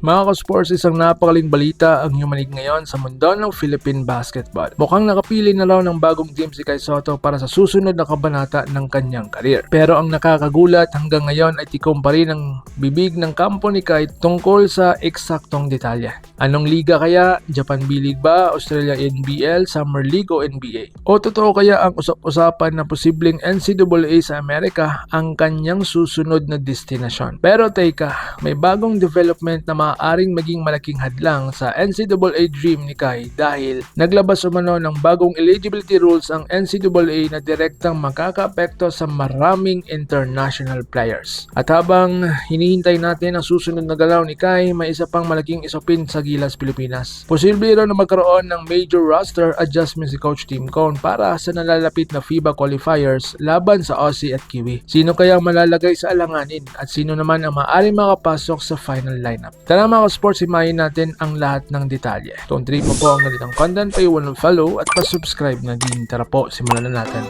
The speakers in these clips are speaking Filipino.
Mga ka-sports, isang napakaling balita ang humanig ngayon sa mundo ng Philippine basketball. Mukhang nakapili na raw ng bagong team si Kai Sotto para sa susunod na kabanata ng kanyang karir. Pero ang nakakagulat hanggang ngayon ay tikom pa rin ang bibig ng kampo ni Kai tungkol sa eksaktong detalye. Anong liga kaya? Japan B-League ba? Australia NBL? Summer League o NBA? O totoo kaya ang usap-usapan na posibleng NCAA sa Amerika ang kanyang susunod na destinasyon? Pero teka, may bagong development na maaaring maging malaking hadlang sa NCAA dream ni Kai dahil naglabas umano ng bagong eligibility rules ang NCAA na direktang makakaapekto sa maraming international players. At habang hinihintay natin ang susunod na galaw ni Kai, may isa pang malaking isopin sa Gilas Pilipinas. Posible raw na magkaroon ng major roster adjustment si Coach Tim Cone para sa nalalapit na FIBA qualifiers laban sa Aussie at Kiwi. Sino kaya ang malalagay sa alanganin at sino naman ang maaaring makapasok sa final lineup? Tara mga ka-sports, himayin natin ang lahat ng detalye. Kung trip mo po ang ganitong content, paiwan ng follow at pa-subscribe na din. Tara po, simulan na natin.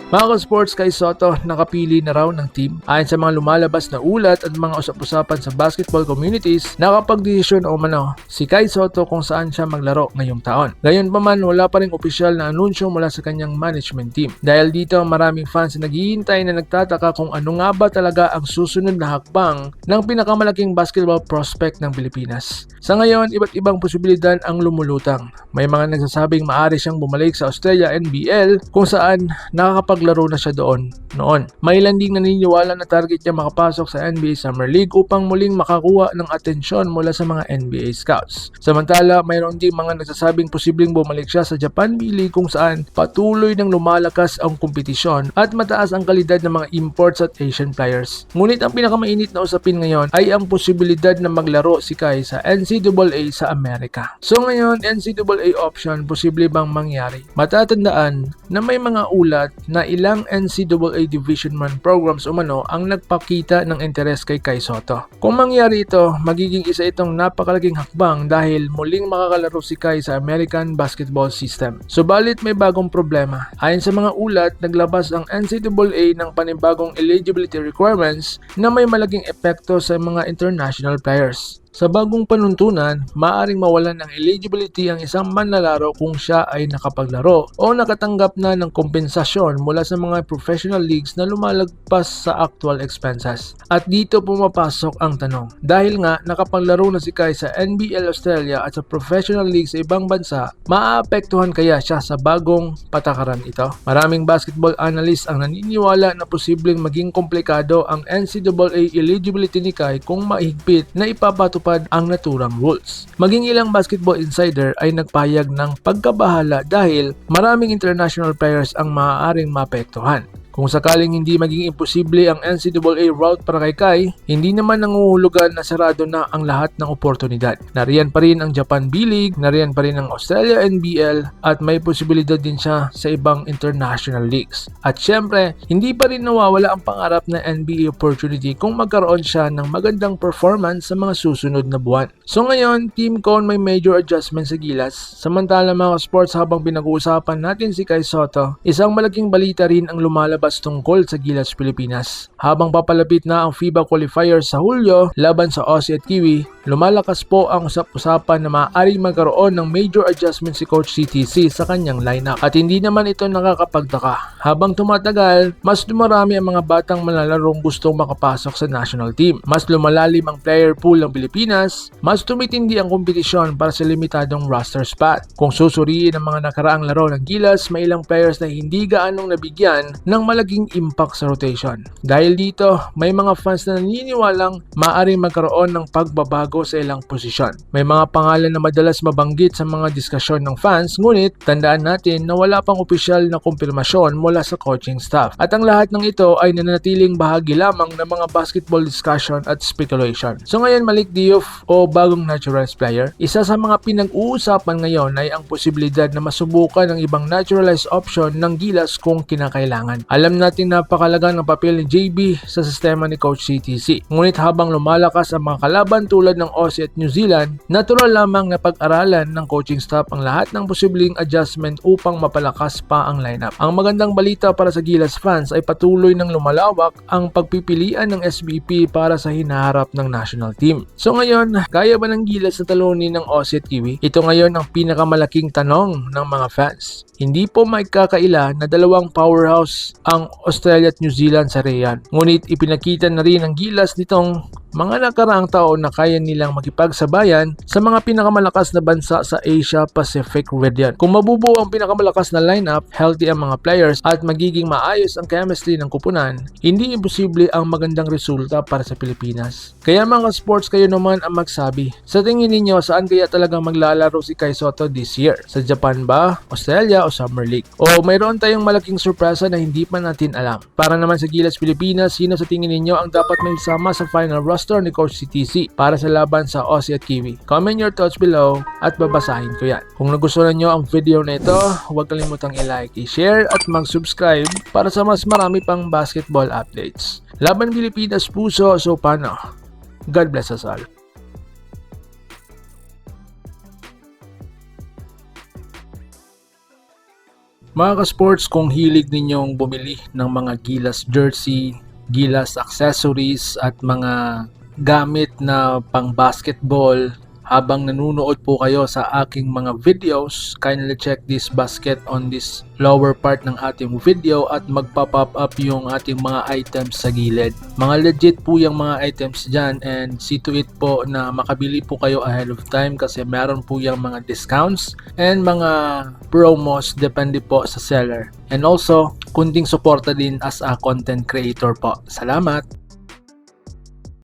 Mga ka-sports, Kai Sotto nakapili na raw ng team. Ayon sa mga lumalabas na ulat at mga usap-usapan sa basketball communities, nakapag-desisyon o umano si Kai Sotto kung saan siya maglaro ngayong taon. Gayunpaman, wala pa ring opisyal na anunsyo mula sa kanyang management team. Dahil dito, maraming fans na naghihintay na nagtataka kung ano nga ba talaga ang susunod na hakbang ng pinakamalaking basketball prospect ng Pilipinas. Sa ngayon, iba't ibang posibilidad ang lumulutang. May mga nagsasabing maaari siyang bumalik sa Australia NBL kung saan nakakapaglaro na siya doon noon. May ilan ding naniniwala na target niya makapasok sa NBA Summer League upang muling makakuha ng atensyon mula sa mga NBA scouts. Samantala, mayroon din mga nagsasabing posibleng bumalik siya sa Japan B-League kung saan patuloy nang lumalakas ang kompetisyon at mataas ang kalidad ng mga imports at Asian players. Ngunit ang pinakamainit na usapin ngayon ay ang posibilidad na maglaro si Kai sa NCAA sa Amerika. So ngayon, NCAA option, posible bang mangyari? Matatandaan na may mga ulat na ilang NCAA Division I programs umano ang nagpakita ng interes kay Kai Sotto. Kung mangyari ito, magiging isa itong napakalaking hakbang dahil muling makakalaro si Kai sa American basketball system. Subalit may bagong problema. Ayon sa mga ulat, naglabas ang NCAA ng panibagong eligibility requirements na may malaking epekto sa mga international players. Sa bagong panuntunan, maaaring mawalan ng eligibility ang isang manlalaro kung siya ay nakapaglaro o nakatanggap na ng kompensasyon mula sa mga professional leagues na lumalagpas sa actual expenses. At dito pumapasok ang tanong. Dahil nga nakapaglaro na si Kai sa NBL Australia at sa professional leagues sa ibang bansa, maaapektuhan kaya siya sa bagong patakaran ito? Maraming basketball analysts ang naniniwala na posibleng maging komplikado ang NCAA eligibility ni Kai kung mahigpit na ipapatupad ang naturang rules. Maging ilang basketball insider ay nagpahayag ng pagkabahala dahil maraming international players ang maaaring maapektuhan. Kung sakaling hindi maging imposible ang NCAA route para kay Kai, hindi naman nanguhulugan na sarado na ang lahat ng oportunidad. Nariyan pa rin ang Japan B-League, nariyan pa rin ang Australia NBL at may posibilidad din siya sa ibang international leagues. At syempre, hindi pa rin nawawala ang pangarap na NBA opportunity kung magkaroon siya ng magandang performance sa mga susunod na buwan. So ngayon, Team Cone may major adjustment sa Gilas. Samantala mga sports, habang pinag-uusapan natin si Kai Sotto, isang malaking balita rin ang lumalabas tungkol sa Gilas Pilipinas. Habang papalapit na ang FIBA qualifiers sa Hulyo laban sa Aussie at Kiwi, lumalakas po ang usap-usapan na maaaring magkaroon ng major adjustment si Coach CTC sa kanyang lineup. At hindi naman ito nakakapagtaka. Habang tumatagal, mas dumarami ang mga batang malalarong gustong makapasok sa national team. Mas lumalalim ang player pool ng Pilipinas, mas tumitindi ang kompetisyon para sa limitadong roster spot. Kung susuriin ang mga nakaraang laro ng Gilas, may ilang players na hindi gaanong nabigyan ng malaking impact sa rotation. Dahil dito, may mga fans na naniniwalang maaaring magkaroon ng pagbabago sa ilang posisyon. May mga pangalan na madalas mabanggit sa mga diskusyon ng fans, ngunit tandaan natin na wala pang opisyal na kumpirmasyon mula sa coaching staff. At ang lahat ng ito ay nananatiling bahagi lamang ng mga basketball discussion at speculation. So ngayon, Malik Diouf o bagong naturalized player, isa sa mga pinag-uusapan ngayon ay ang posibilidad na masubukan ng ibang naturalized option ng Gilas kung kinakailangan. Alam natin napakalaga ng papel ni JB sa sistema ni Coach CTC. Ngunit habang lumalakas ang mga kalaban tulad ng Aussie at New Zealand, natural lamang na pag-aralan ng coaching staff ang lahat ng posibleng adjustment upang mapalakas pa ang lineup. Ang magandang balita para sa Gilas fans ay patuloy ng lumalawak ang pagpipilian ng SBP para sa hinaharap ng national team. So ngayon, kaya ba ng Gilas na talunin ng Aussie at Kiwi? Ito ngayon ang pinakamalaking tanong ng mga fans. Hindi po maikakaila na dalawang powerhouse ang Australia at New Zealand sa Rayan. Ngunit ipinakita na rin ng Gilas nitong mga nakaraang taon na kaya nilang makipagsabayan sa mga pinakamalakas na bansa sa Asia Pacific region. Kung mabubuo ang pinakamalakas na lineup, healthy ang mga players at magiging maayos ang chemistry ng kupunan, hindi imposible ang magandang resulta para sa Pilipinas. Kaya mga sports, kayo naman ang magsabi. Sa tingin ninyo, saan kaya talagang maglalaro si Kai Sotto this year? Sa Japan ba, Australia o Summer League? O mayroon tayong malaking sorpresa na hindi pa natin alam? Para naman sa Gilas Pilipinas, sino sa tingin ninyo ang dapat may isama sa final roster ni Coach CTC para sa laban sa Aussie at Kiwi? Comment your thoughts below at babasahin ko yan. Kung nagustuhan nyo ang video na ito, huwag kalimutang i-like, i-share at mag-subscribe para sa mas marami pang basketball updates. Laban Pilipinas puso, so paano? God bless us all. Mga ka-sports, kung hilig ninyong bumili ng mga Gilas jersey, Gilas accessories at mga gamit na pang basketball habang nanunood po kayo sa aking mga videos, kindly check this basket on this lower part ng ating video at magpa-pop up yung ating mga items sa gilid. Mga legit po yung mga items dyan, and see to it po na makabili po kayo ahead of time kasi meron po yung mga discounts and mga promos depende po sa seller. And also, kunting suporta din as a content creator po. Salamat!